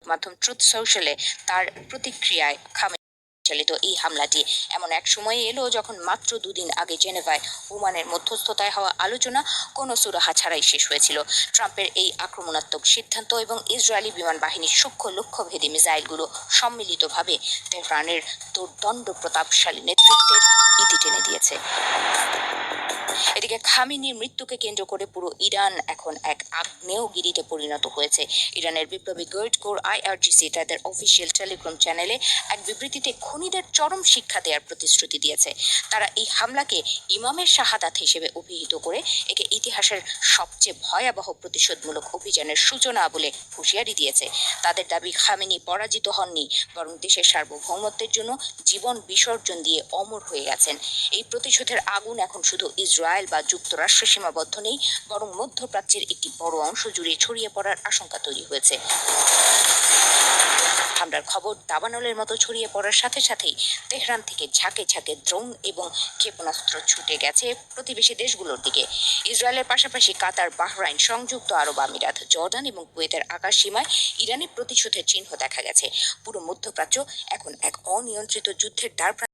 মাধ্যম ট্রুথ সোশ্যালে তার প্রতিক্রিয়ায় চালিত এই হামলাটি এমন এক সময়ে এলো যখন মাত্র দুদিন আগে জেনেভায় ওমানের মধ্যস্থতায় হওয়া আলোচনা কোনো সুরাহা ছাড়াই শেষ হয়েছিল। ট্রাম্পের এই আক্রমণাত্মক সিদ্ধান্ত এবং ইসরায়েলি বিমান বাহিনীর সূক্ষ্ম লক্ষ্যভেদী মিসাইলগুলো সম্মিলিতভাবে তেহরানের দুর্দণ্ড প্রতাপশালী নেতৃত্বের ইতি টেনে দিয়েছে। এদিকে খামেনির মৃত্যুকে কেন্দ্র করে পুরো ইরান এখন এক আগ্নেয়গিরিতে পরিণত হয়েছে। ইরানের বিপ্লবী গার্ড কোর IRGC তাদের অফিসিয়াল টেলিগ্রাম চ্যানেলে এক বিবৃতিতে খুনিদের চরম শিক্ষা দেওয়ার প্রতিশ্রুতি দিয়েছে। তারা এই হামলাকে ইমামের শাহাদাত হিসেবে অভিহিত করে একে ইতিহাসের সবচেয়ে ভয়াবহ প্রতিশোধমূলক অভিযানের সূচনা বলে হুঁশিয়ারি দিয়েছে। তাদের দাবি খামেনি পরাজিত হননি, বরং দেশের সার্বভৌমত্বের জন্য জীবন বিসর্জন দিয়ে অমর হয়ে গেছেন। এই প্রতিশোধের আগুন এখন শুধু ইসরায়েল বা যুক্তরাষ্ট্রে সীমাবদ্ধ নেই, বরং মধ্যপ্রাচ্যের একটি বড় অংশ জুড়ে ছড়িয়ে পড়ার আশঙ্কা তৈরি হয়েছে। হামলার খবর দাবানলের মতো ছড়িয়ে পড়ার সাথে সাথেই তেহরান থেকে ঝাঁকে ঝাঁকে ড্রোন এবং ক্ষেপণাস্ত্র ছুটে গেছে প্রতিবেশী দেশগুলোর দিকে। ইসরায়েলের পাশাপাশি কাতার, বাহরাইন, সংযুক্ত আরব আমিরাত, জর্ডান এবং কুয়েতের আকাশ সীমায় ইরানি প্রতিশোধের চিহ্ন দেখা গেছে। পুরো মধ্যপ্রাচ্য এখন এক অনিয়ন্ত্রিত যুদ্ধের দ্বার